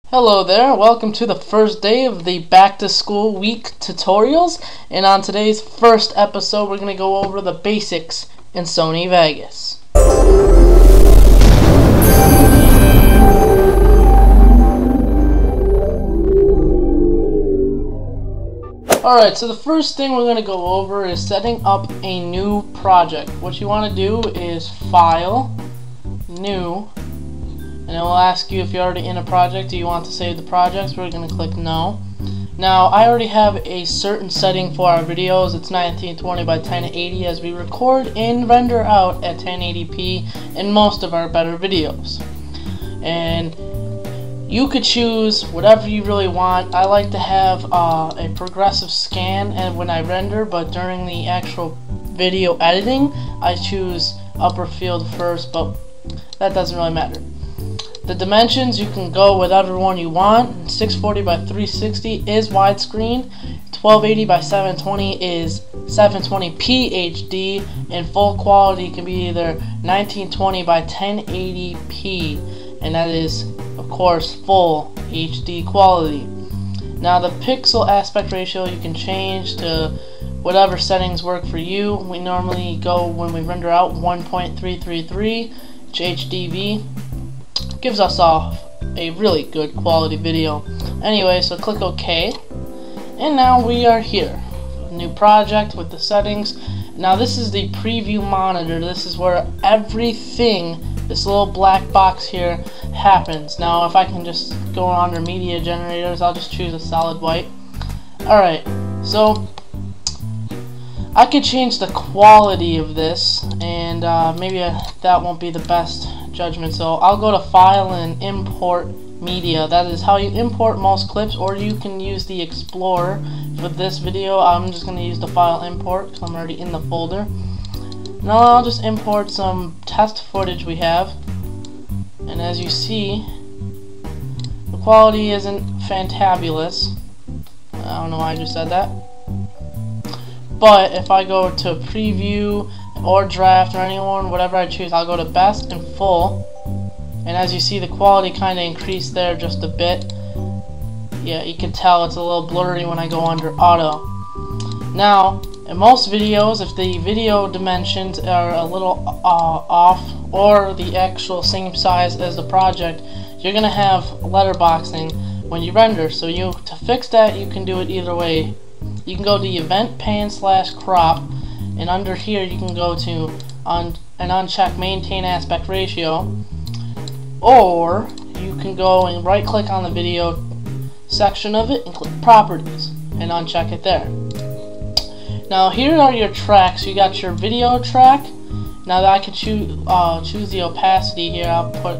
Hello there, welcome to the first day of the back to school week tutorials, and on today's first episode we're going to go over the basics in Sony Vegas. Alright, so the first thing we're going to go over is setting up a new project. What you want to do is File, New, and it will ask you if you're already in a project. Do you want to save the projects? We're going to click No. Now, I already have a certain setting for our videos. It's 1920 by 1080 as we record and render out at 1080p in most of our better videos. And you could choose whatever you really want. I like to have a progressive scan and when I render, but during the actual video editing, I choose upper field first, but that doesn't really matter. The dimensions, you can go whatever one you want. 640 by 360 is widescreen. 1280 by 720 is 720p HD, and full quality can be either 1920 by 1080p, and that is of course full HD quality. Now the pixel aspect ratio you can change to whatever settings work for you. We normally go, when we render out, 1.333 HDV. Gives us a really good quality video. Anyway, so click OK, and now we are here. New project with the settings. Now this is the preview monitor. This is where everything, this little black box here, happens. Now if I can just go under media generators, I'll just choose a solid white. Alright, so I could change the quality of this, and maybe that won't be the best judgment, so I'll go to File and Import Media. That is how you import most clips, or you can use the Explorer. For this video, I'm just going to use the File Import because I'm already in the folder. Now I'll just import some test footage we have, and as you see, the quality isn't fantabulous. I don't know why I just said that. But if I go to Preview or Draft or anyone, whatever I choose, I'll go to Best and Full, and as you see, the quality kind of increased there just a bit. Yeah, you can tell it's a little blurry when I go under Auto. Now, in most videos, if the video dimensions are a little off, or the actual same size as the project, you're gonna have letterboxing when you render. So to fix that, you can do it either way. You can go to the Event Pan / Crop, and under here you can go to uncheck Maintain Aspect Ratio, or you can go and right click on the video section of it and click Properties and uncheck it there. Now here are your tracks. You got your video track. Now that I can choose the opacity here, I'll put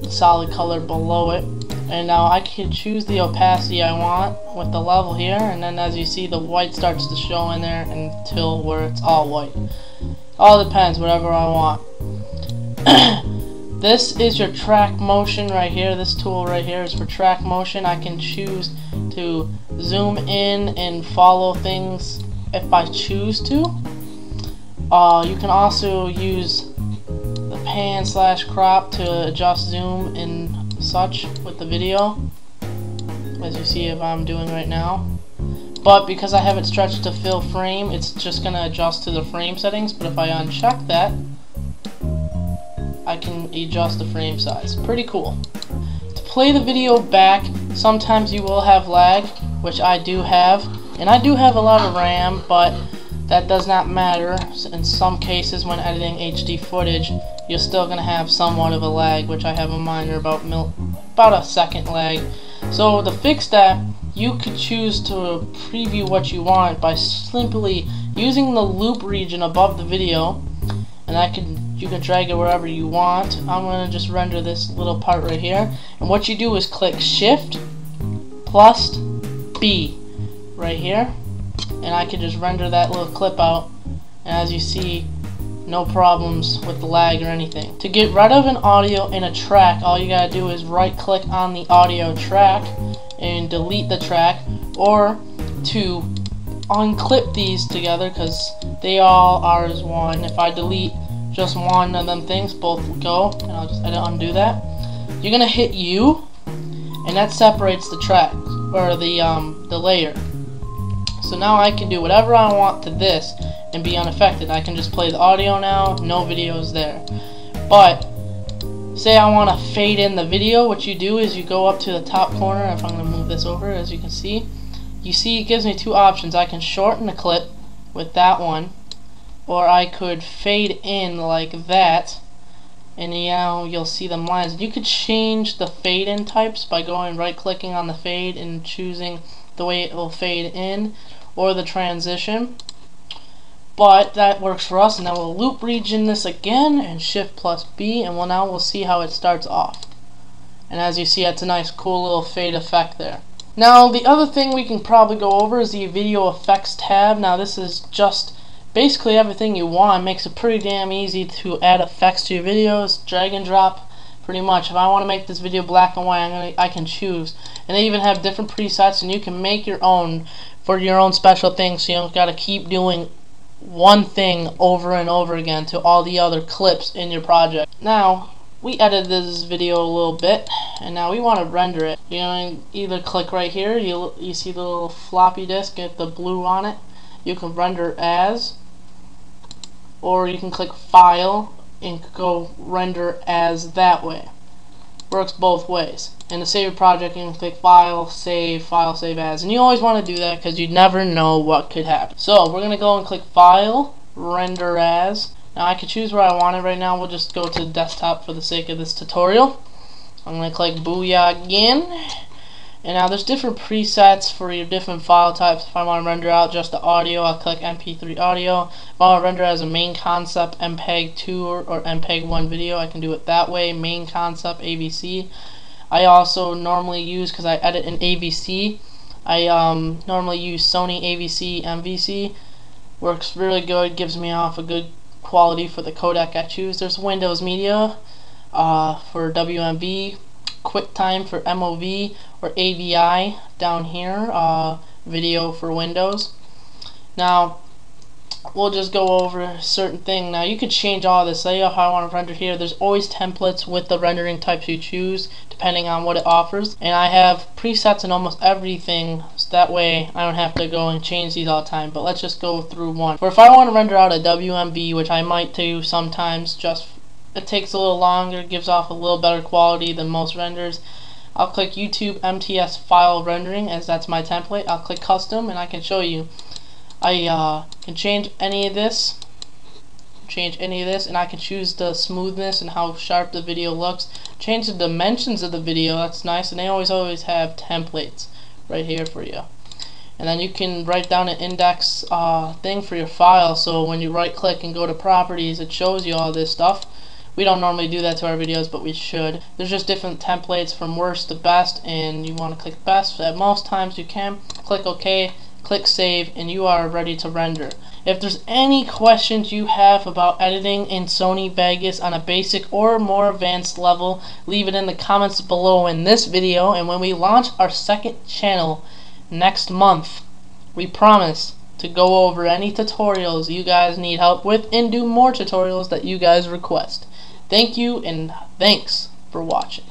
a solid color below it. And now I can choose the opacity I want with the level here, and then as you see, the white starts to show in there until where it's all white. All depends, whatever I want. This is your track motion right here. This tool right here is for track motion. I can choose to zoom in and follow things if I choose to. You can also use the pan / crop to adjust zoom and such with the video, as you see if I'm doing right now. But because I have it stretched to fill frame, it's just going to adjust to the frame settings. But if I uncheck that, I can adjust the frame size. Pretty cool. To play the video back, sometimes you will have lag, which I do have, and I do have a lot of RAM, but that does not matter. In some cases when editing HD footage, you're still going to have somewhat of a lag, which I have a minor, about a second lag. So to fix that, you could choose to preview what you want by simply using the loop region above the video, and you can drag it wherever you want. I'm going to just render this little part right here, and what you do is click Shift plus B right here, and I can just render that little clip out, and as you see, no problems with the lag or anything. To get rid of an audio in a track, all you gotta do is right click on the audio track and delete the track, or to unclip these together because they all are as one. If I delete just one of them things, both will go, and I'll just undo that. you're gonna hit U, and that separates the track or the layer. So now I can do whatever I want to this and be unaffected. I can just play the audio now, no videos there. But say I want to fade in the video, what you do is you go up to the top corner. If I'm going to move this over, as you can see, it gives me two options. I can shorten the clip with that one, or I could fade in like that, and now you'll see them lines. You could change the fade in types by going right clicking on the fade and choosing the way it will fade in or the transition, but that works for us. And now we'll loop region this again and shift plus B, and now we'll see how it starts off. And as you see, it's a nice cool little fade effect there. Now the other thing we can probably go over is the video effects tab. Now this is just basically everything you want. It makes it pretty damn easy to add effects to your videos, drag and drop. Pretty much, if I want to make this video black and white, I can choose. And they even have different presets, and you can make your own for your own special things, so you don't got to keep doing one thing over and over again to all the other clips in your project. Now, we edited this video a little bit, and now we want to render it. You're going to either click right here, you see the little floppy disk, get the blue on it. You can render as, or you can click File and go render as that way. Works both ways. And to save your project, you can click File, Save As. And you always want to do that because you never know what could happen. So we're going to go and click File, Render As. Now I can choose where I want it right now. We'll just go to desktop for the sake of this tutorial. I'm going to click Booyah again. And now there's different presets for your different file types. If I want to render out just the audio, I'll click MP3 audio. If I want to render as a main concept, MPEG 2 or MPEG 1 video, I can do it that way. Main concept, AVC. I also normally use, because I edit in AVC, I normally use Sony AVC MVC. Works really good, gives me off a good quality for the codec I choose. There's Windows Media for WMV. QuickTime for MOV, or AVI down here, video for Windows. Now we'll just go over a certain thing. Now you could change all this. Say if I want to render here, there's always templates with the rendering types you choose depending on what it offers, and I have presets in almost everything, so that way I don't have to go and change these all the time. But let's just go through one. For if I want to render out a WMV, which I might do sometimes, just it takes a little longer, gives off a little better quality than most renders. I'll click YouTube MTS file rendering, as that's my template. I'll click custom, and I can show you. I can change any of this, and I can choose the smoothness and how sharp the video looks. Change the dimensions of the video. That's nice, and they always have templates right here for you. And then you can write down an index thing for your file, so when you right click and go to properties, it shows you all this stuff. We don't normally do that to our videos, but we should. There's just different templates from worst to best, and you want to click best. At most times you can. Click OK, click Save, and you are ready to render. If there's any questions you have about editing in Sony Vegas on a basic or more advanced level, leave it in the comments below in this video. And when we launch our second channel next month, we promise to go over any tutorials you guys need help with and do more tutorials that you guys request. Thank you, and thanks for watching.